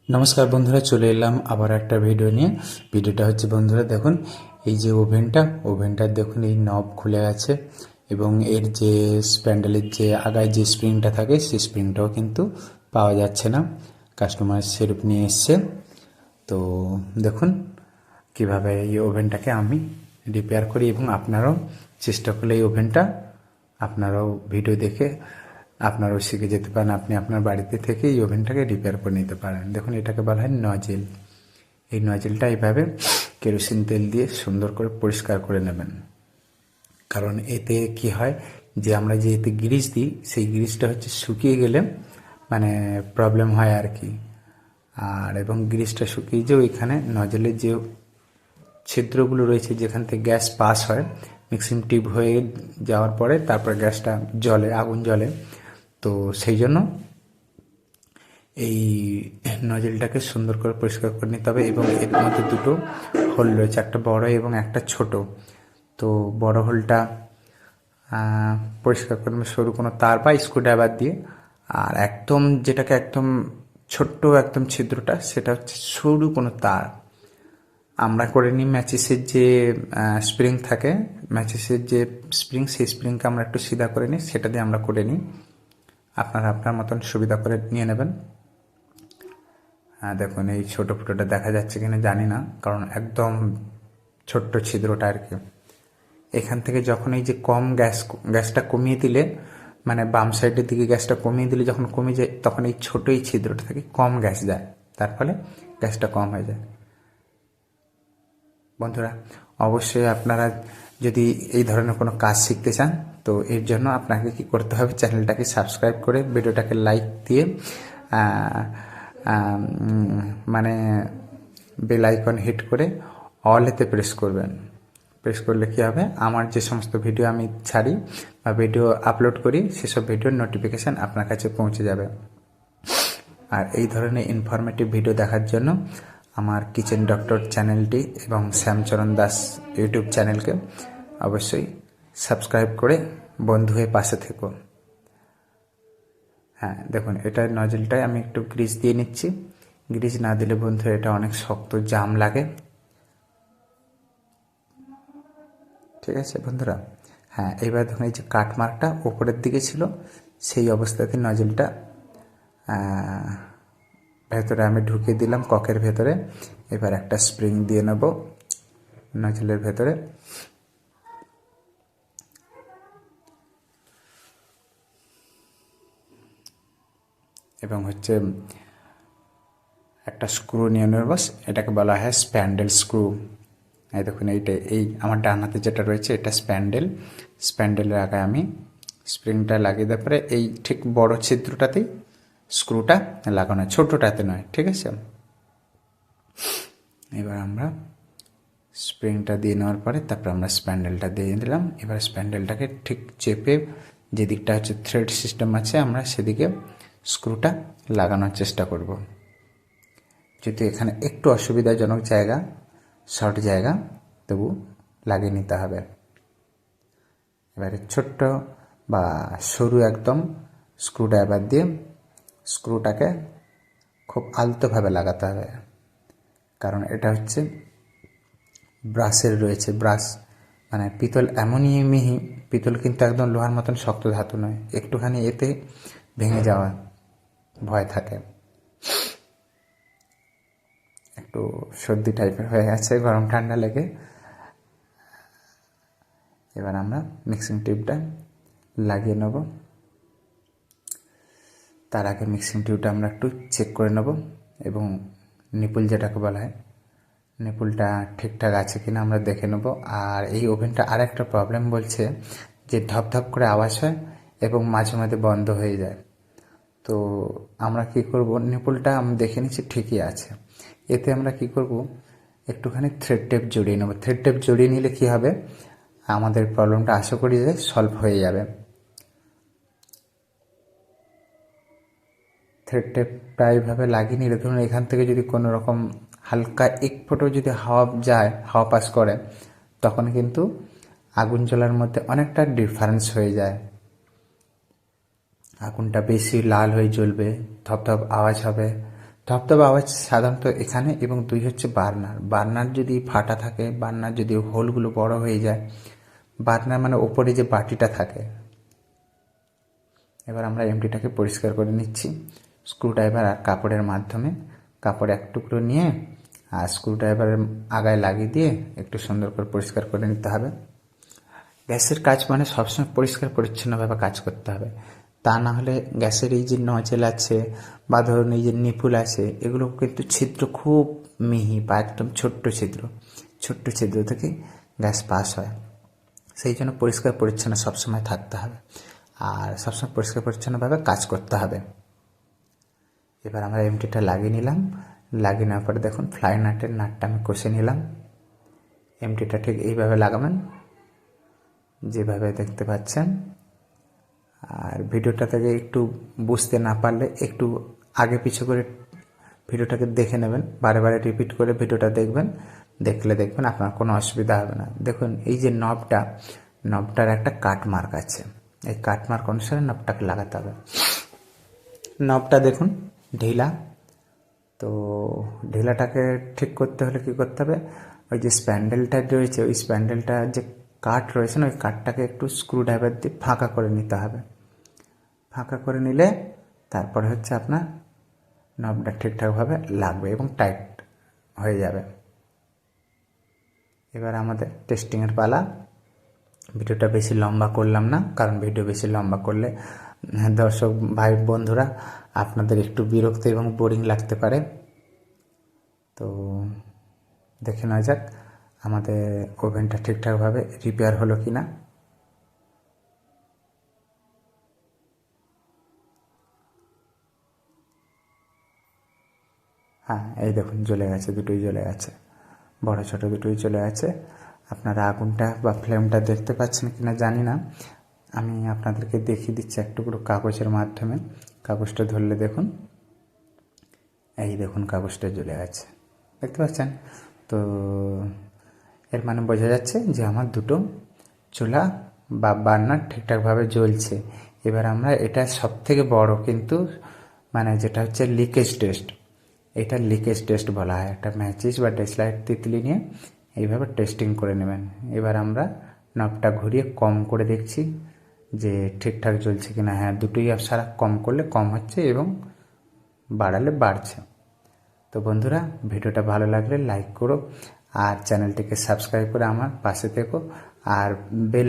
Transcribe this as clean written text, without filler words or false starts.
নমস্কার বন্ধুরা, চলে এলাম আবার একটা ভিডিও নিয়ে। ভিডিওটা হচ্ছে বন্ধুরা দেখুন, এই যে ওভেনটার দেখুন এই নব খুলে গেছে এবং এর যে স্প্যান্ডেলের যে আগায় যে স্প্রিংটা থাকে সেই স্প্রিংটাও কিন্তু পাওয়া যাচ্ছে না। কাস্টমার সেরূপ নিয়ে এসছে। তো দেখুন কিভাবে এই ওভেনটাকে আমি রিপেয়ার করি, এবং আপনারাও চেষ্টা করলে এই ওভেনটা আপনারাও ভিডিও দেখে আপনারাও শিখে যেতে পারেন। আপনি আপনার বাড়িতে থেকে এই ওভেনটাকে রিপেয়ার করে নিতে পারেন। দেখুন, এটাকে বলা হয় নজেল। এই নজেলটা এইভাবে কেরোসিন তেল দিয়ে সুন্দর করে পরিষ্কার করে নেবেন। কারণ এতে কি হয়, যে আমরা যে এতে গ্রিস দিই সেই গ্রিসটা হচ্ছে শুকিয়ে গেলে মানে প্রবলেম হয় আর কি। আর এবং গ্রিসটা শুকিয়ে যে ওইখানে নজেলের যে ছিদ্রগুলো রয়েছে যেখান থেকে গ্যাস পাস হয়, মিক্সিং টিউব হয়ে যাওয়ার পরে তারপর গ্যাসটা জ্বলে, আগুন জ্বলে। তো সেই জন্য এই নজেলটাকে সুন্দর করে পরিষ্কার করে নিতে হবে। এবং এর মধ্যে দুটো হোল রয়েছে, একটা বড় এবং একটা ছোট। তো বড় হোলটা পরিষ্কার করবে সরু কোনো তার বা স্ক্রুড্রাইভার দিয়ে। আর একদম যেটাকে একদম ছোট্ট একদম ছিদ্রটা, সেটা হচ্ছে সরু কোনো তার। আমরা করে নিই ম্যাচিসের যে স্প্রিং থাকে, ম্যাচিসের যে স্প্রিং, সেই স্প্রিংকে আমরা একটু সিধা করে নিই, সেটা দিয়ে আমরা করে নিই। আপনারা আপনার মতন সুবিধা করে নিয়ে নেবেন। দেখুন এই ছোটো ফুটোটা দেখা যাচ্ছে কিনা জানি না, কারণ একদম ছোট্ট ছিদ্রটা আর কি। এখান থেকে যখন এই যে কম গ্যাসটা কমিয়ে দিলে, মানে বাম সাইডের দিকে গ্যাসটা কমিয়ে দিলে যখন কমে যায়, তখন এই ছোটো এই ছিদ্রটা থেকে কম গ্যাস যায়, তার ফলে গ্যাসটা কম হয়ে যায়। বন্ধুরা, অবশ্যই আপনারা যদি এই ধরনের কোনো কাজ শিখতে চান, তো এর জন্য আপনাকে কি করতে হবে, চ্যানেলটাকে সাবস্ক্রাইব করে ভিডিওটাকে লাইক দিয়ে মানে বেল আইকন হিট করে অলেতে প্রেস করবেন। প্রেস করলে কী হবে, আমার যে সমস্ত ভিডিও আমি ছাড়ি বা ভিডিও আপলোড করি সেসব ভিডিওর নোটিফিকেশান আপনার কাছে পৌঁছে যাবে। আর এই ধরনের ইনফরমেটিভ ভিডিও দেখার জন্য আমার কিচেন ডক্টর চ্যানেলটি এবং শ্যামচরণ দাস ইউটিউব চ্যানেলকে অবশ্যই সাবস্ক্রাইব করে বন্ধু হয়ে পাশে থেকো। হ্যাঁ দেখুন, এটার নজলটায় আমি একটু গ্রিস দিয়ে নিচ্ছি। গ্রিস না দিলে বন্ধু এটা অনেক শক্ত জাম লাগে। ঠিক আছে বন্ধুরা। হ্যাঁ, এবার দেখুন এই যে কাটমার্কটা ওপরের দিকে ছিল, সেই অবস্থাতে নজলটা ভেতরে আমি ঢুকিয়ে দিলাম ককের ভেতরে। এবার একটা স্প্রিং দিয়ে নেব নজলের ভেতরে। এবং হচ্ছে একটা স্ক্রু নিয়ে নেব, এটাকে বলা হয় স্প্যান্ডেল স্ক্রু। এই দেখুন এইটা, এই আমার ডান হাতে যেটা রয়েছে এটা স্প্যান্ডেলের আগে আমি স্প্রিংটা লাগিয়ে দেওয়ার পরে এই ঠিক বড় ছিদ্রটাতেই স্ক্রুটা লাগানো, ছোটোটাতে নয়। ঠিক আছে, এবার আমরা স্প্রিংটা দিয়ে নেওয়ার পরে তারপর আমরা স্প্যান্ডেলটা দিয়ে দিলাম। এবার স্প্যান্ডেলটাকে ঠিক চেপে যে দিকটা হচ্ছে থ্রেড সিস্টেম আছে, আমরা সেদিকে স্ক্রুটা লাগানোর চেষ্টা করব। যদি এখানে একটু অসুবিধাজনক জায়গা, শর্ট জায়গা, তবু লাগিয়ে নিতে হবে। এবারে ছোট্ট বা সরু একদম স্ক্রুড্রাইভার দিয়ে স্ক্রুটাকে খুব আলতোভাবে লাগাতে হবে। কারণ এটা হচ্ছে ব্রাশের রয়েছে, ব্রাশ মানে পিতল এমনই মিহি, পিতল কিন্তু একদম লোহার মতন শক্ত ধাতু নয়, একটুখানি এতে ভেঙে যাওয়ার ভয় থাকে। একটু সর্দি টাইপের হয়ে গেছে গরম ঠান্ডা লেগে। এবার আমরা মিক্সিং টিউবটা লাগিয়ে নেব। তার আগে মিক্সিং টিউবটা আমরা একটু চেক করে নেব, এবং নিপুল যেটাকে বলা হয়, নিপুলটা ঠিকঠাক আছে কিনা আমরা দেখে নেব। আর এই ওভেনটা আর একটা প্রবলেম বলছে যে ধপধপ করে আওয়াজ হয় এবং মাঝে মাঝে বন্ধ হয়ে যায়। তো আমরা কি করব, নিপুলটা আমি দেখে নিচ্ছি ঠিকই আছে। এতে আমরা কি করব, একটুখানি থ্রেড টেপ জড়িয়ে নেব। থ্রেড টেপ জড়িয়ে নিলে কি হবে, আমাদের প্রবলেমটা আশা করি যে সলভ হয়ে যাবে। থ্রেড টেপটা এইভাবে লাগিয়ে নিলে ধরুন এখান থেকে যদি কোনো রকম হালকা এক ফোঁটো যদি হাওয়া যায়, হাওয়া পাস করে, তখন কিন্তু আগুন জ্বলার মধ্যে অনেকটা ডিফারেন্স হয়ে যায়। আগুনটা বেশি লাল হয়ে জ্বলবে, ধপধপ আওয়াজ হবে, ধপধপ আওয়াজ সাধারণত এখানে, এবং 2 হচ্ছে বার্নার যদি ফাটা থাকে, বার্নার যদি হোলগুলো বড় হয়ে যায়, বার্নার মানে ওপরে যে বাটিটা থাকে। এবার আমরা এমটিটাকে পরিষ্কার করে নিচ্ছি স্ক্রুড্রাইভার আর কাপড়ের মাধ্যমে। কাপড় এক টুকরো নিয়ে আর স্ক্রুড্রাইভারের আগায় লাগিয়ে দিয়ে একটু সুন্দর করে পরিষ্কার করে নিতে হবে। গ্যাসের কাজ মানে সবসময় পরিষ্কার পরিচ্ছন্নভাবে কাজ করতে হবে, তা না হলে গ্যাসের এই যে নজেল আছে বা ধরুন এই যে নিপুল আছে, এগুলো কিন্তু ছিদ্র খুব মিহি বা একদম ছোট্ট ছিদ্র থেকে গ্যাস পাস হয়। সেই জন্য পরিষ্কার পরিচ্ছন্ন সবসময় থাকতে হবে আর সবসময় পরিষ্কার পরিচ্ছন্নভাবে কাজ করতে হবে। এবার আমরা এমটিটা লাগিয়ে নিলাম। লাগিয়ে নেওয়ার পরে দেখুন ফ্লাই নাটের নাটটা আমি কষে নিলাম। এমটিটা ঠিক এইভাবে লাগাবেন যেভাবে দেখতে পাচ্ছেন। আর ভিডিওটা থেকে একটু বুঝতে না পারলে একটু আগে পিছু করে ভিডিওটাকে দেখে নেবেন, বারে বারে রিপিট করে ভিডিওটা দেখবেন আপনার কোনো অসুবিধা হবে না। দেখুন এই যে নবটার একটা কাট মার্ক আছে, এই কাট মার্ক অনুসারে নবটাকে লাগাতে হবে। নবটা দেখুন ঢিলা, তো ঢিলাটাকে ঠিক করতে হলে কী করতে হবে, ওই যে স্প্যান্ডেলটা রয়েছে, ওই স্প্যান্ডেলটা যে কাট রয়েছে না, ওই কাটটাকে একটু স্ক্রুড্রাইভার দিয়ে ফাঁকা করে নিতে হবে। ফাঁকা করে নিলে তারপরে হচ্ছে আপনার নবটা ঠিকঠাকভাবে লাগবে এবং টাইট হয়ে যাবে। এবার আমাদের টেস্টিংয়ের পালা। ভিডিওটা বেশি লম্বা করলাম না, কারণ ভিডিও বেশি লম্বা করলে দর্শক ভাই বন্ধুরা আপনাদের একটু বিরক্ত এবং বোরিং লাগতে পারে। তো দেখে নেওয়া যাক আমাদের ওভেনটা ঠিকঠাকভাবে রিপেয়ার হলো কি না। হ্যাঁ, এই দেখুন জ্বলে গেছে, দুটোই জ্বলে গেছে, বড় ছোট দুটোই চলে গেছে। আপনারা আগুনটা বা ফ্লেমটা দেখতে পাচ্ছেন কিনা জানি না, আমি আপনাদেরকে দেখিয়ে দিচ্ছি একটু করে কাগজের মাধ্যমে। কাগজটা ধরলে দেখুন, এই দেখুন কাগজটা জ্বলে গেছে, দেখতে পাচ্ছেন তো। এর মানে বোঝা যাচ্ছে যে আমার দুটো চুলা বা বার্নার ঠিকঠাকভাবে জ্বলছে। এবার আমরা এটা সব থেকে বড় কিন্তু মানে যেটা হচ্ছে লিকেজ টেস্ট, এটা লিকেজ টেস্ট বলা হয়। একটা ম্যাচিস বা ডেসলাইট তিতলি নিয়ে এইভাবে টেস্টিং করে নেবেন। এবার আমরা নবটা ঘুরিয়ে কম করে দেখছি যে ঠিকঠাক জ্বলছে কিনা। হ্যাঁ, দুটোই সারা কম করলে কম হচ্ছে এবং বাড়ালে বাড়ছে। তো বন্ধুরা, ভিডিওটা ভালো লাগলে লাইক করো আর চ্যানেলটিকে সাবস্ক্রাইব করে আমার পাশে থেকো আর বেল